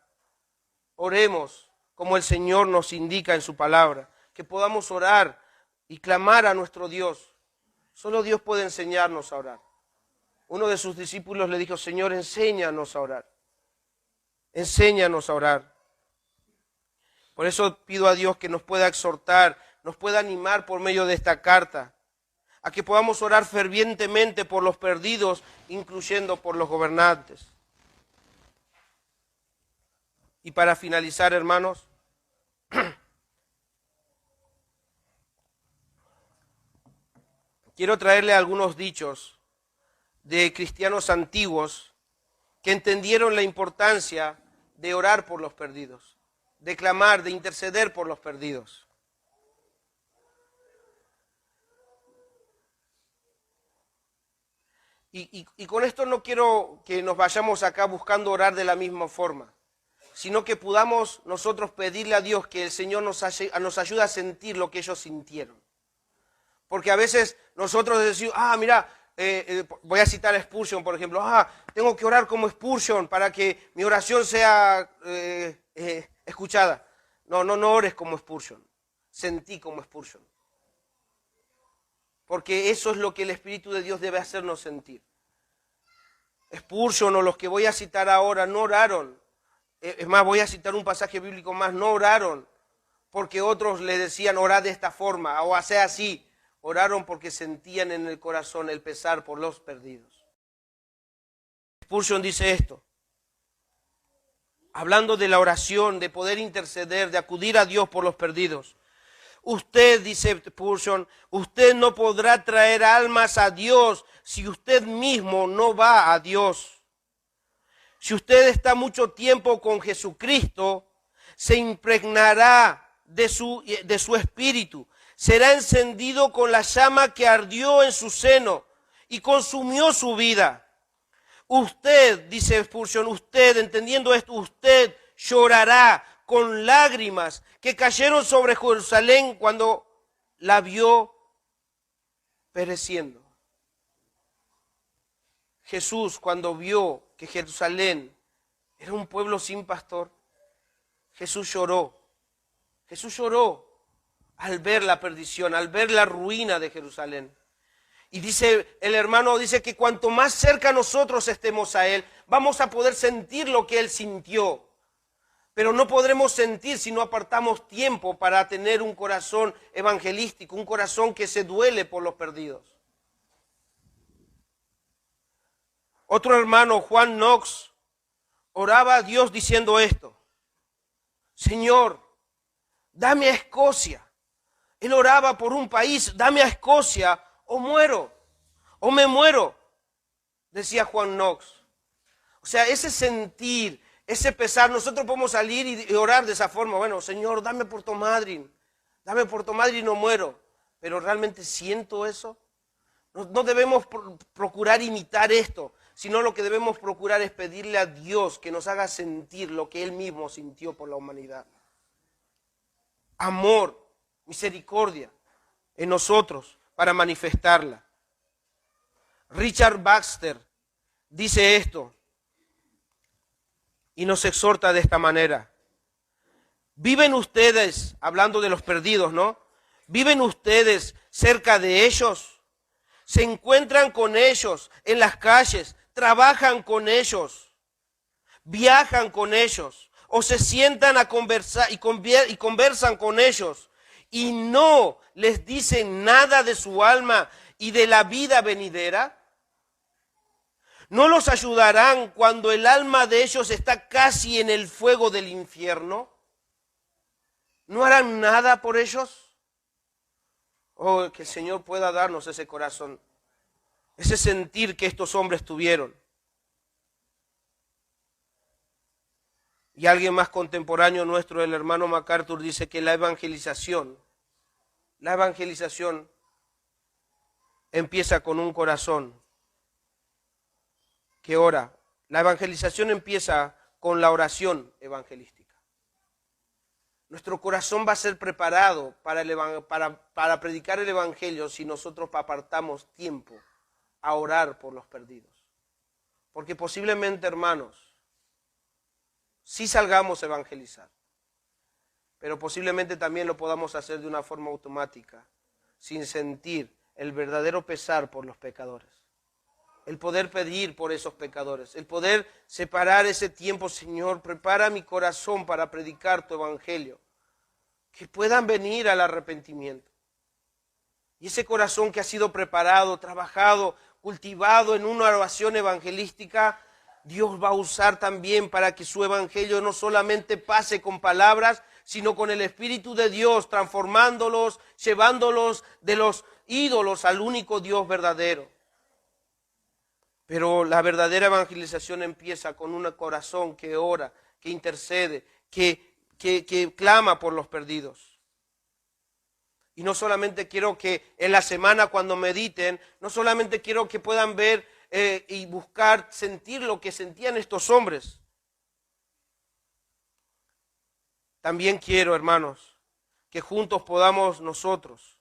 Oremos como el Señor nos indica en su palabra. Que podamos orar y clamar a nuestro Dios. Solo Dios puede enseñarnos a orar. Uno de sus discípulos le dijo, Señor, enséñanos a orar. Enséñanos a orar. Por eso pido a Dios que nos pueda exhortar, nos pueda animar por medio de esta carta, a que podamos orar fervientemente por los perdidos, incluyendo por los gobernantes. Y para finalizar, hermanos, quiero traerle algunos dichos de cristianos antiguos que entendieron la importancia de orar por los perdidos, de clamar, de interceder por los perdidos. Y con esto no quiero que nos vayamos acá buscando orar de la misma forma, sino que podamos nosotros pedirle a Dios que el Señor nos ayude a sentir lo que ellos sintieron. Porque a veces nosotros decimos, mira, voy a citar a Spurgeon, por ejemplo, tengo que orar como Spurgeon para que mi oración sea escuchada. No ores como Spurgeon, sentí como Spurgeon. Porque eso es lo que el Espíritu de Dios debe hacernos sentir. Spurgeon o los que voy a citar ahora no oraron. Es más, voy a citar un pasaje bíblico más, no oraron porque otros le decían orad de esta forma o hacer así. Oraron porque sentían en el corazón el pesar por los perdidos. Spurgeon dice esto, hablando de la oración, de poder interceder, de acudir a Dios por los perdidos. Usted, dice Spurgeon, usted no podrá traer almas a Dios si usted mismo no va a Dios. Si usted está mucho tiempo con Jesucristo, se impregnará de su espíritu. Será encendido con la llama que ardió en su seno y consumió su vida. Usted, dice Spurgeon, usted, entendiendo esto, usted llorará con lágrimas que cayeron sobre Jerusalén cuando la vio pereciendo. Jesús, cuando vio que Jerusalén era un pueblo sin pastor, Jesús lloró. Jesús lloró al ver la perdición, al ver la ruina de Jerusalén. Y dice, el hermano dice que cuanto más cerca nosotros estemos a Él, vamos a poder sentir lo que Él sintió. Pero no podremos sentir si no apartamos tiempo para tener un corazón evangelístico, un corazón que se duele por los perdidos. Otro hermano, Juan Knox, oraba a Dios diciendo esto: Señor, dame a Escocia. Él oraba por un país: dame a Escocia o muero, o me muero, decía Juan Knox. O sea, ese sentir, ese pesar, nosotros podemos salir y orar de esa forma: bueno, Señor, dame Puerto Madryn y no muero. Pero ¿realmente siento eso? No debemos procurar imitar esto, sino lo que debemos procurar es pedirle a Dios que nos haga sentir lo que Él mismo sintió por la humanidad. Amor, misericordia en nosotros para manifestarla. Richard Baxter dice esto y nos exhorta de esta manera: ¿viven ustedes, hablando de los perdidos, ¿no? ¿Viven ustedes cerca de ellos? ¿Se encuentran con ellos en las calles? ¿Trabajan con ellos? ¿Viajan con ellos? ¿O se sientan a conversar y conversan con ellos? Y no les dicen nada de su alma y de la vida venidera. ¿No los ayudarán cuando el alma de ellos está casi en el fuego del infierno? ¿No harán nada por ellos? Oh, que el Señor pueda darnos ese corazón, ese sentir que estos hombres tuvieron. Y alguien más contemporáneo nuestro, el hermano MacArthur, dice que la evangelización empieza con un corazón que ora. La evangelización empieza con la oración evangelística. Nuestro corazón va a ser preparado para predicar el evangelio si nosotros apartamos tiempo a orar por los perdidos. Porque posiblemente, hermanos, sí salgamos a evangelizar, pero posiblemente también lo podamos hacer de una forma automática, sin sentir el verdadero pesar por los pecadores. El poder pedir por esos pecadores, el poder separar ese tiempo: Señor, prepara mi corazón para predicar tu evangelio, que puedan venir al arrepentimiento. Y ese corazón que ha sido preparado, trabajado, cultivado en una oración evangelística, Dios va a usar también para que su evangelio no solamente pase con palabras, sino con el Espíritu de Dios, transformándolos, llevándolos de los ídolos al único Dios verdadero. Pero la verdadera evangelización empieza con un corazón que ora, que intercede, que clama por los perdidos. Y no solamente quiero que en la semana cuando mediten, no solamente quiero que puedan ver y buscar, sentir lo que sentían estos hombres. También quiero, hermanos, que juntos podamos nosotros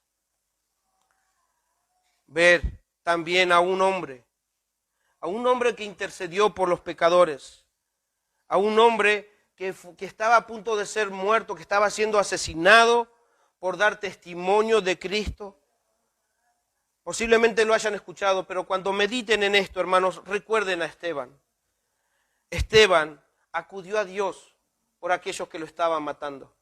ver también a un hombre que intercedió por los pecadores, a un hombre que estaba a punto de ser muerto, que estaba siendo asesinado por dar testimonio de Cristo. Posiblemente lo hayan escuchado, pero cuando mediten en esto, hermanos, recuerden a Esteban. Esteban acudió a Dios por aquellos que lo estaban matando.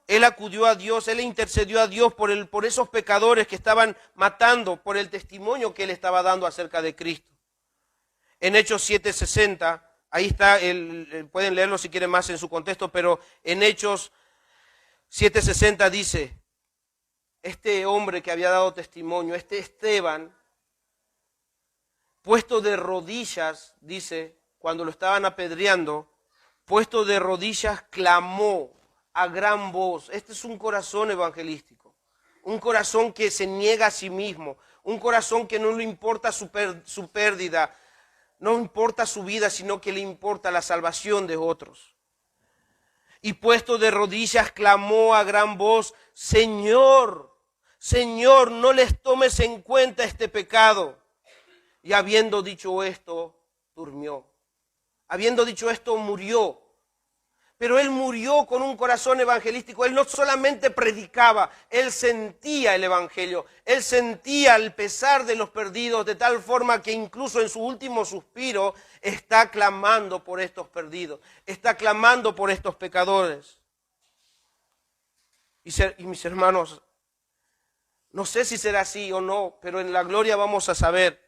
Él acudió a Dios, él intercedió a Dios por esos pecadores que estaban matando, por el testimonio que él estaba dando acerca de Cristo. En Hechos 7:60, ahí está, pueden leerlo si quieren más en su contexto, pero en Hechos 7:60 dice: este hombre que había dado testimonio, este Esteban, puesto de rodillas, dice, cuando lo estaban apedreando, puesto de rodillas, clamó a gran voz. Este es un corazón evangelístico, un corazón que se niega a sí mismo, un corazón que no le importa su pérdida. No importa su vida, sino que le importa la salvación de otros. Y puesto de rodillas clamó a gran voz: Señor, Señor, no les tomes en cuenta este pecado. Y habiendo dicho esto, durmió. Habiendo dicho esto, murió. Pero él murió con un corazón evangelístico. Él no solamente predicaba, él sentía el evangelio. Él sentía el pesar de los perdidos, de tal forma que incluso en su último suspiro está clamando por estos perdidos. Está clamando por estos pecadores. Y mis hermanos, no sé si será así o no, pero en la gloria vamos a saber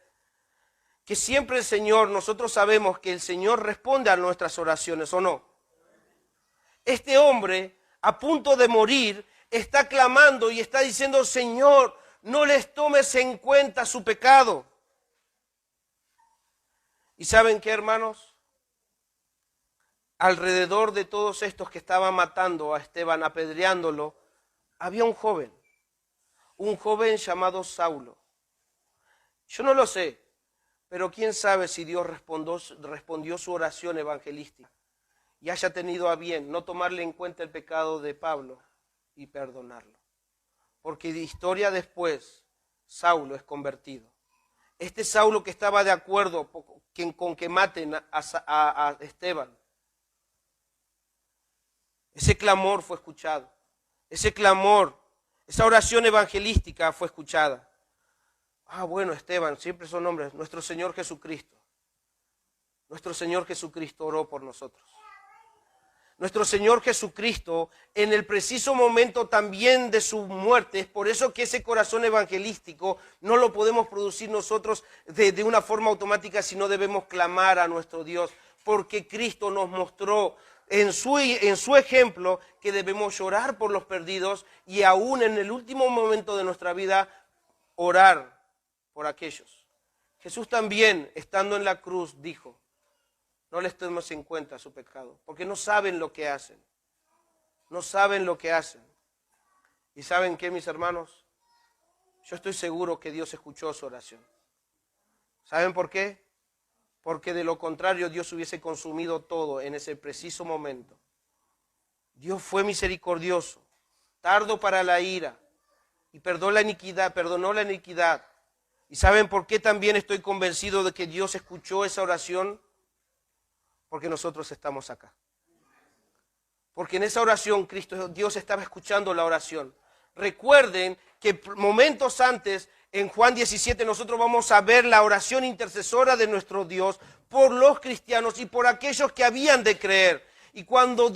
que siempre el Señor, nosotros sabemos que el Señor responde a nuestras oraciones, ¿o no? Este hombre, a punto de morir, está clamando y está diciendo: Señor, no les tomes en cuenta su pecado. ¿Y saben qué, hermanos? Alrededor de todos estos que estaban matando a Esteban, apedreándolo, había un joven llamado Saulo. Yo no lo sé, pero quién sabe si Dios respondió su oración evangelística y haya tenido a bien no tomarle en cuenta el pecado de Pablo y perdonarlo. Porque de historia después, Saulo es convertido. Este Saulo que estaba de acuerdo con que maten a Esteban, ese clamor fue escuchado. Ese clamor, esa oración evangelística fue escuchada. Bueno, Esteban, siempre son nombres. Nuestro Señor Jesucristo. Nuestro Señor Jesucristo oró por nosotros. Nuestro Señor Jesucristo, en el preciso momento también de su muerte, es por eso que ese corazón evangelístico no lo podemos producir nosotros de una forma automática, sino debemos clamar a nuestro Dios, porque Cristo nos mostró en su ejemplo que debemos llorar por los perdidos y aún en el último momento de nuestra vida orar por aquellos. Jesús también, estando en la cruz, dijo: no les tomes en cuenta su pecado, porque no saben lo que hacen. No saben lo que hacen. ¿Y saben qué, mis hermanos? Yo estoy seguro que Dios escuchó su oración. ¿Saben por qué? Porque de lo contrario Dios hubiese consumido todo en ese preciso momento. Dios fue misericordioso, tardo para la ira, y perdonó la iniquidad. ¿Y saben por qué también estoy convencido de que Dios escuchó esa oración? Porque nosotros estamos acá. Porque en esa oración Dios estaba escuchando la oración. Recuerden que momentos antes, en Juan 17, nosotros vamos a ver la oración intercesora de nuestro Dios por los cristianos y por aquellos que habían de creer. Y cuando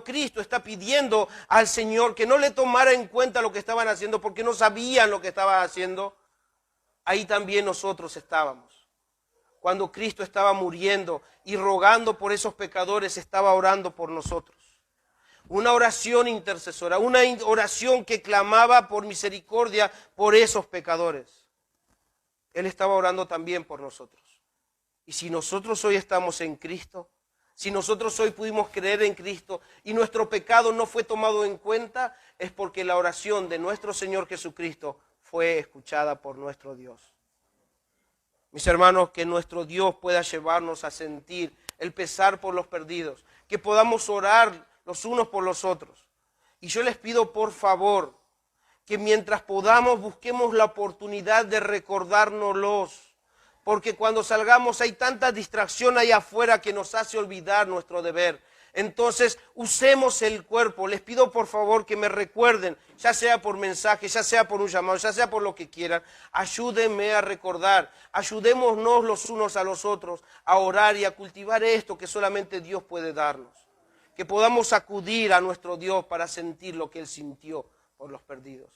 Cristo está pidiendo al Señor que no le tomara en cuenta lo que estaban haciendo, porque no sabían lo que estaban haciendo, ahí también nosotros estábamos. Cuando Cristo estaba muriendo y rogando por esos pecadores, estaba orando por nosotros. Una oración intercesora, una oración que clamaba por misericordia por esos pecadores. Él estaba orando también por nosotros. Y si nosotros hoy estamos en Cristo, si nosotros hoy pudimos creer en Cristo y nuestro pecado no fue tomado en cuenta, es porque la oración de nuestro Señor Jesucristo fue escuchada por nuestro Dios. Mis hermanos, que nuestro Dios pueda llevarnos a sentir el pesar por los perdidos, que podamos orar los unos por los otros. Y yo les pido por favor que mientras podamos busquemos la oportunidad de recordárnoslos, porque cuando salgamos hay tanta distracción allá afuera que nos hace olvidar nuestro deber. Entonces usemos el cuerpo. Les pido por favor que me recuerden, ya sea por mensaje, ya sea por un llamado, ya sea por lo que quieran. Ayúdenme a recordar, ayudémonos los unos a los otros a orar y a cultivar esto que solamente Dios puede darnos. Que podamos acudir a nuestro Dios para sentir lo que Él sintió por los perdidos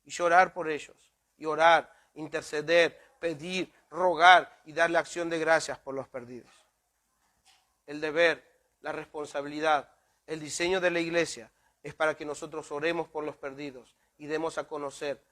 y llorar por ellos, y orar, interceder, pedir, rogar y darle acción de gracias por los perdidos. El deber, la responsabilidad, el diseño de la iglesia es para que nosotros oremos por los perdidos y demos a conocer